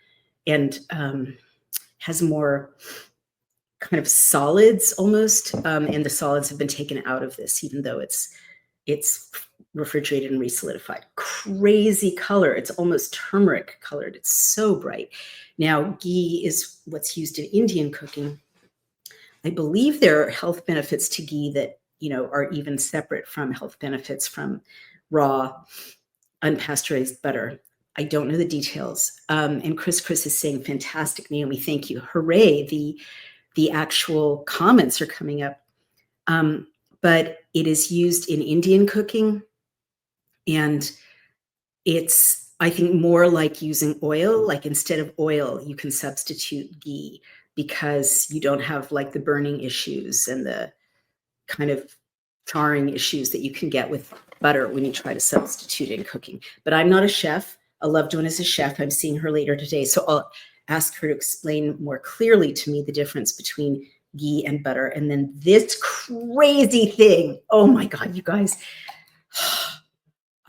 and has more kind of solids almost. And the solids have been taken out of this, even though it's refrigerated and resolidified. Crazy color. It's almost turmeric colored. It's so bright. Now, ghee is what's used in Indian cooking. I believe there are health benefits to ghee that, you know, are even separate from health benefits from raw, unpasteurized butter. I don't know the details. And Chris is saying, fantastic, Naomi, thank you. Hooray, the actual comments are coming up. But it is used in Indian cooking. And it's, I think, more like using oil. Like instead of oil, you can substitute ghee because you don't have like the burning issues and the kind of charring issues that you can get with butter when you try to substitute in cooking. But I'm not a chef. A loved one is a chef. I'm seeing her later today. So I'll ask her to explain more clearly to me the difference between ghee and butter. And then this crazy thing. Oh my God, you guys.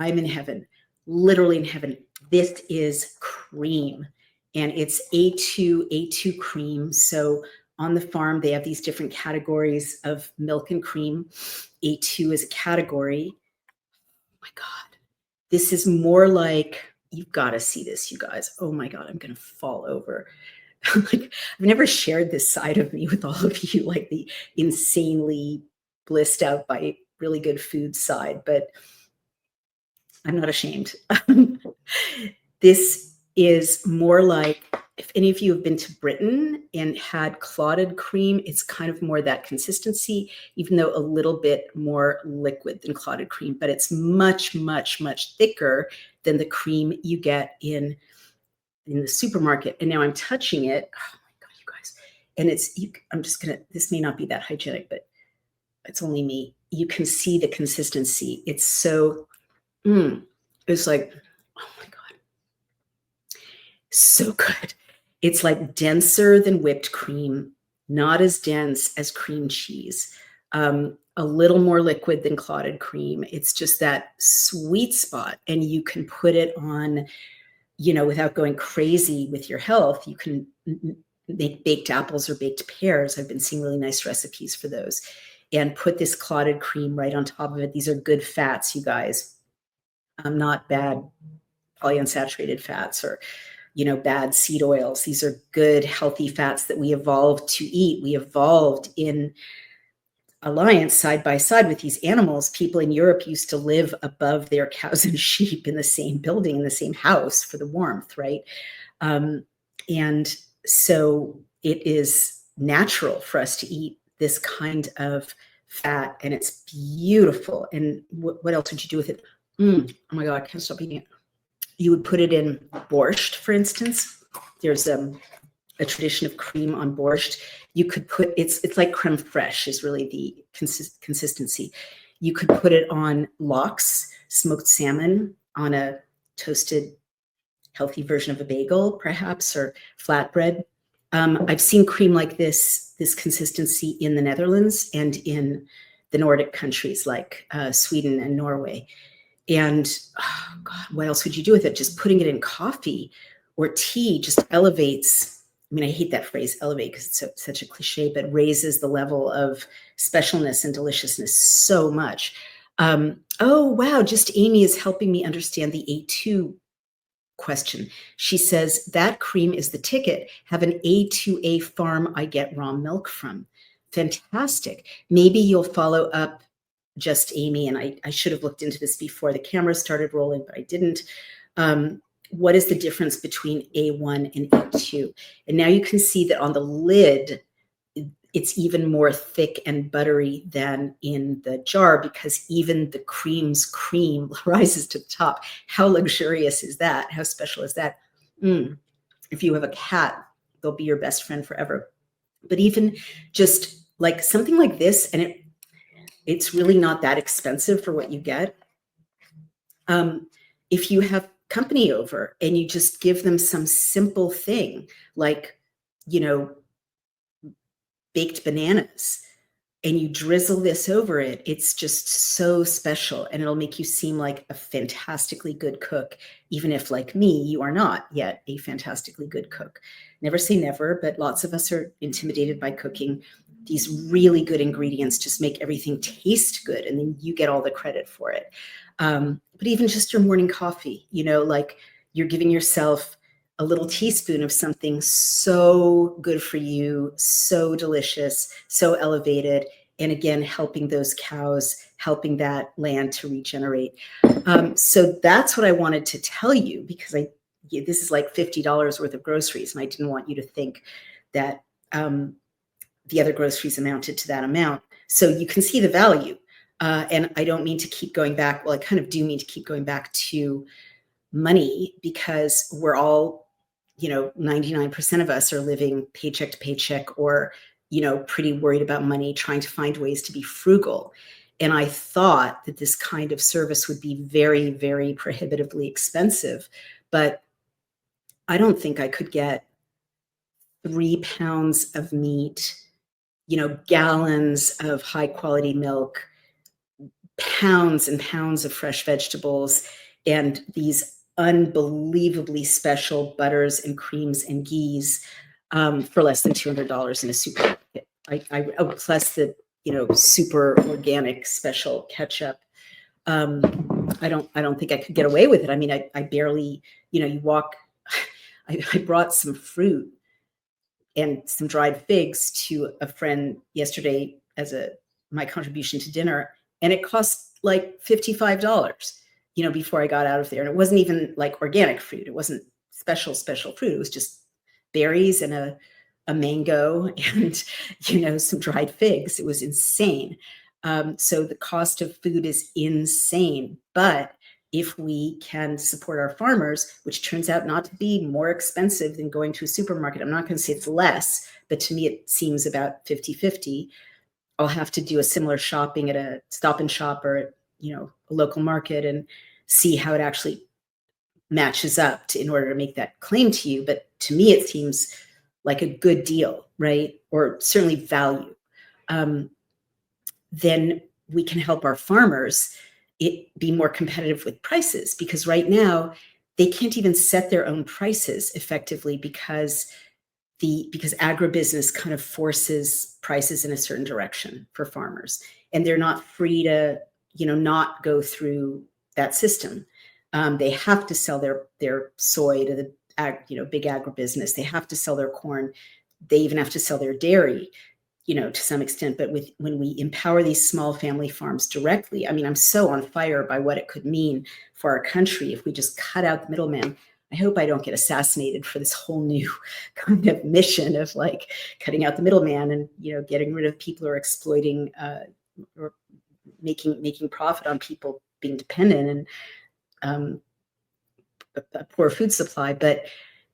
I'm in heaven, literally in heaven. This is cream, and it's A2 cream. So on the farm, they have these different categories of milk and cream. A2 is a category. Oh my God. This is more like, you've got to see this, you guys. Oh my God, I'm going to fall over. Like, I've never shared this side of me with all of you, like the insanely blissed out by really good food side, but I'm not ashamed. This is more like, if any of you have been to Britain and had clotted cream, it's kind of more that consistency, even though a little bit more liquid than clotted cream, but it's much, much, much thicker than the cream you get in the supermarket. And now I'm touching it. Oh my God, you guys. And it's, I'm just going to, this may not be that hygienic, but it's only me. You can see the consistency. It's so, it's like, oh my God, so good. It's like denser than whipped cream, not as dense as cream cheese, a little more liquid than clotted cream. It's just that sweet spot. And you can put it on, you know, without going crazy with your health. You can make baked apples or baked pears. I've been seeing really nice recipes for those. And put this clotted cream right on top of it. These are good fats, you guys. Not bad polyunsaturated fats or, you know, bad seed oils. These are good, healthy fats that we evolved to eat. We evolved in alliance side by side with these animals. People in Europe used to live above their cows and sheep in the same building, in the same house for the warmth, right? And so it is natural for us to eat this kind of fat, and it's beautiful. And what else would you do with it? Oh my God, I can't stop eating it. You would put it in borscht, for instance. There's a tradition of cream on borscht. You could put, it's like creme fraiche is really the consistency. You could put it on lox, smoked salmon, on a toasted, healthy version of a bagel, perhaps, or flatbread. I've seen cream like this consistency in the Netherlands and in the Nordic countries like Sweden and Norway. And oh God, what else would you do with it? Just putting it in coffee or tea just elevates. I mean, I hate that phrase, elevate, because it's such a cliche, but raises the level of specialness and deliciousness so much. Oh, wow. Just Amy is helping me understand the A2 question. She says, that cream is the ticket. Have an A2A farm I get raw milk from. Fantastic. Maybe you'll follow up, Just Amy, and I should have looked into this before the camera started rolling, but I didn't. What is the difference between A1 and A2? And now you can see that on the lid, it's even more thick and buttery than in the jar, because even the cream's cream rises to the top. How luxurious is that? How special is that? If you have a cat they'll be your best friend forever. But even just like something like this, and it's really not that expensive for what you get. If you have company over and you just give them some simple thing like, you know, baked bananas, and you drizzle this over it, it's just so special, and it'll make you seem like a fantastically good cook, even if, like me, you are not yet a fantastically good cook. Never say never, but lots of us are intimidated by cooking. These really good ingredients just make everything taste good, and then you get all the credit for it. But even just your morning coffee, like you're giving yourself a little teaspoon of something so good for you, so delicious, so elevated, and again, helping those cows, helping that land to regenerate. So that's what I wanted to tell you, because this is like $50 worth of groceries, and I didn't want you to think that the other groceries amounted to that amount. So you can see the value. And I don't mean to keep going back. Well, I kind of do mean to keep going back to money, because we're all, 99% of us are living paycheck to paycheck, or, pretty worried about money, trying to find ways to be frugal. And I thought that this kind of service would be very, very prohibitively expensive, but I don't think I could get 3 pounds of meat, gallons of high quality milk, pounds and pounds of fresh vegetables, and these unbelievably special butters and creams and ghees for less than $200 in a supermarket. Plus the super organic special ketchup. I don't think I could get away with it. I mean, I barely, you walk. I brought some fruit and some dried figs to a friend yesterday as my contribution to dinner, and it cost like $55, before I got out of there. And it wasn't even like organic fruit. It wasn't special fruit. It was just berries and a mango and, some dried figs. It was insane. So the cost of food is insane. But if we can support our farmers, which turns out not to be more expensive than going to a supermarket, I'm not going to say it's less, but to me it seems about 50-50. I'll have to do a similar shopping at a Stop and Shop or, a local market, and see how it actually matches up in order to make that claim to you. But to me, it seems like a good deal, right? Or certainly value. Then we can help our farmers be more competitive with prices, because right now they can't even set their own prices effectively, because agribusiness kind of forces prices in a certain direction for farmers, and they're not free to, not go through that system. They have to sell their soy to the big agribusiness. They have to sell their corn. They even have to sell their dairy, to some extent. But when we empower these small family farms directly, I mean, I'm so on fire by what it could mean for our country if we just cut out the middleman. I hope I don't get assassinated for this whole new kind of mission of like cutting out the middleman and, getting rid of people who are exploiting or making profit on people being dependent and a poor food supply. But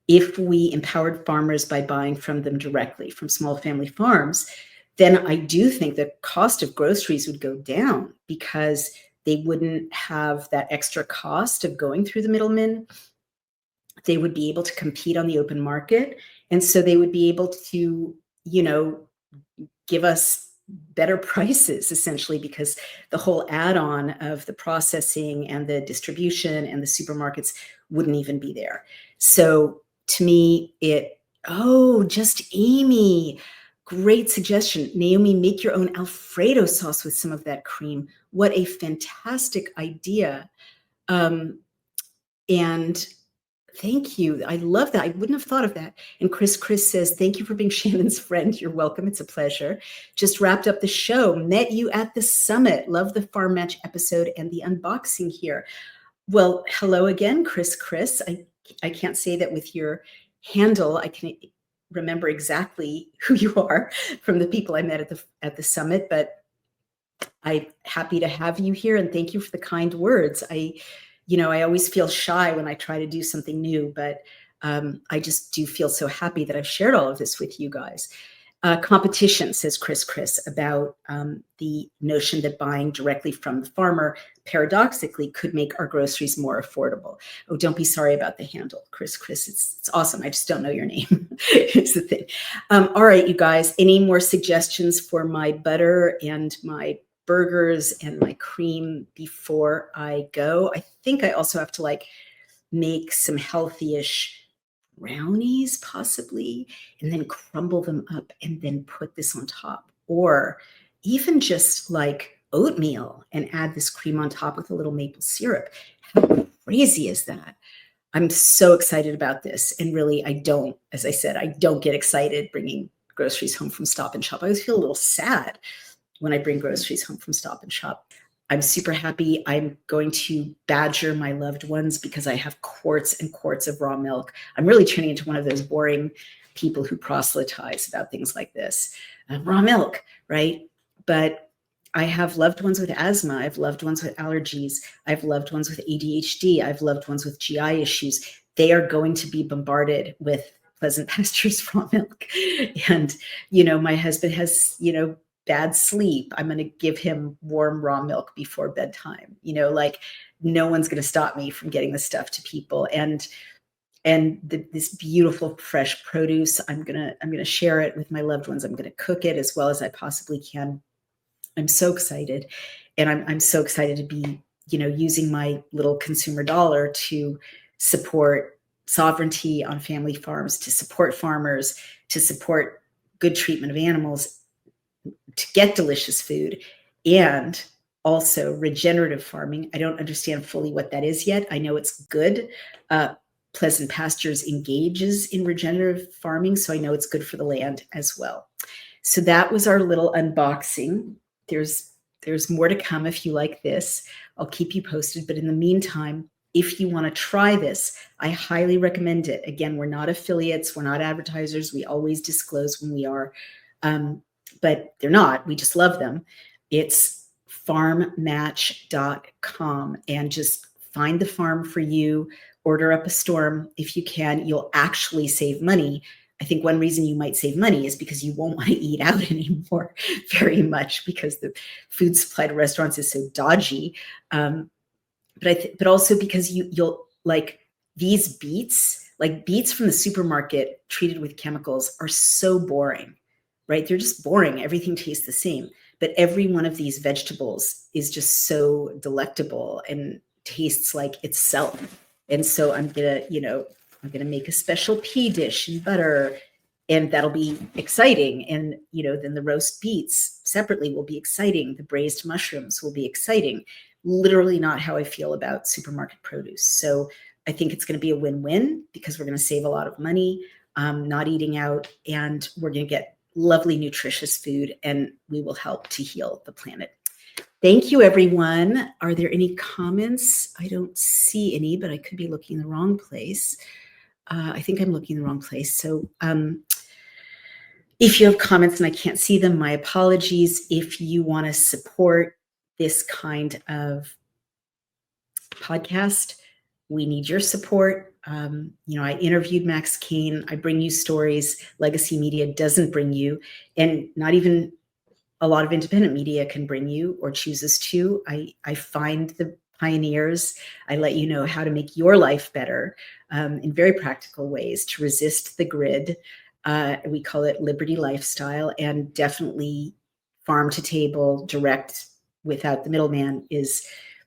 if we empowered farmers by buying from them directly, from small family farms, then I do think the cost of groceries would go down, because they wouldn't have that extra cost of going through the middlemen. They would be able to compete on the open market. And so they would be able to, give us better prices, essentially, because the whole add-on of the processing and the distribution and the supermarkets wouldn't even be there. So to me, just Amy, great suggestion. Naomi, make your own Alfredo sauce with some of that cream. What a fantastic idea. And thank you. I love that. I wouldn't have thought of that. And Chris says, thank you for being Shannon's friend. You're welcome. It's a pleasure. Just wrapped up the show. Met you at the summit. Love the farm match episode and the unboxing here. Well, hello again, Chris. I can't say that with your handle. I can remember exactly who you are from the people I met at the summit, but I'm happy to have you here, and thank you for the kind words. I always feel shy when I try to do something new, but I just do feel so happy that I've shared all of this with you guys. Competition, says Chris, about the notion that buying directly from the farmer paradoxically could make our groceries more affordable. Oh, don't be sorry about the handle, Chris. It's awesome. I just don't know your name. It's the thing. All right, you guys, any more suggestions for my butter and my burgers and my cream before I go? I think I also have to like make some healthy-ish brownies possibly, and then crumble them up and then put this on top, or even just like oatmeal and add this cream on top with a little maple syrup. How crazy is that? I'm so excited about this. And really, as I said, I don't get excited bringing groceries home from Stop and Shop. I always feel a little sad when I bring groceries home from Stop and Shop. I'm super happy. I'm going to badger my loved ones because I have quarts and quarts of raw milk. I'm really turning into one of those boring people who proselytize about things like this. Raw milk, right? But I have loved ones with asthma. I have loved ones with allergies. I have loved ones with ADHD. I have loved ones with GI issues. They are going to be bombarded with Pleasant Pastures raw milk. And, my husband has, bad sleep. I'm going to give him warm raw milk before bedtime. Like no one's going to stop me from getting the stuff to people. And this beautiful fresh produce, I'm going to share it with my loved ones. I'm going to cook it as well as I possibly can. I'm so excited. And I'm so excited to be, using my little consumer dollar to support sovereignty on family farms, to support farmers, to support good treatment of animals, to get delicious food, and also regenerative farming. I don't understand fully what that is yet. I know it's good. Pleasant Pastures engages in regenerative farming, so I know it's good for the land as well. So that was our little unboxing. There's more to come if you like this. I'll keep you posted. But in the meantime, if you want to try this, I highly recommend it. Again, we're not affiliates. We're not advertisers. We always disclose when we are. But they're not. We just love them. It's farmmatch.com, and just find the farm for you. Order up a storm if you can. You'll actually save money. I think one reason you might save money is because you won't want to eat out anymore very much because the food supply to restaurants is so dodgy. But also because you'll like these beets, like beets from the supermarket treated with chemicals, are so boring. Right? They're just boring. Everything tastes the same. But every one of these vegetables is just so delectable and tastes like itself. And so I'm gonna make a special pea dish and butter, and that'll be exciting. And then the roast beets separately will be exciting. The braised mushrooms will be exciting. Literally not how I feel about supermarket produce. So I think it's going to be a win-win because we're going to save a lot of money, not eating out, and we're going to get lovely, nutritious food, and we will help to heal the planet. Thank you, everyone. Are there any comments? I don't see any, but I could be looking in the wrong place. I think I'm looking in the wrong place. So if you have comments and I can't see them, my apologies. If you want to support this kind of podcast, we need your support. I interviewed Max Kane. I bring you stories legacy media doesn't bring you, and not even a lot of independent media can bring you or chooses to. I find the pioneers. I let you know how to make your life better in very practical ways to resist the grid. We call it Liberty Lifestyle, and definitely farm to table, direct without the middleman is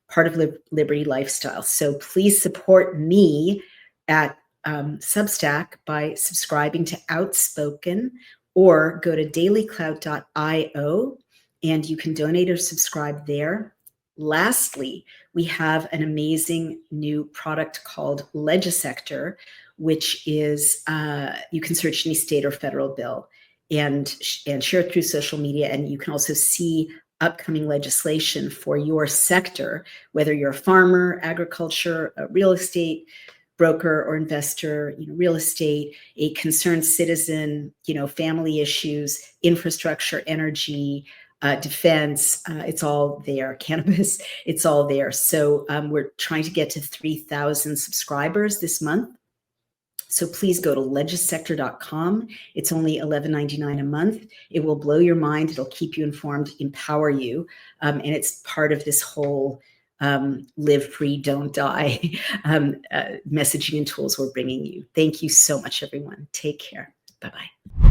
part of Liberty Lifestyle. So please support me at Substack by subscribing to Outspoken, or go to DailyClout.io and you can donate or subscribe there. Lastly, we have an amazing new product called Legisector, which is you can search any state or federal bill and share it through social media, and you can also see upcoming legislation for your sector, whether you're a farmer, agriculture, a real estate broker or investor, real estate, a concerned citizen, family issues, infrastructure, energy, defense, it's all there. Cannabis, it's all there. So we're trying to get to 3,000 subscribers this month. So please go to legisector.com. It's only $11.99 a month. It will blow your mind. It'll keep you informed, empower you. And it's part of this whole live free, don't die messaging and tools we're bringing you. Thank you so much, everyone. Take care. Bye-bye.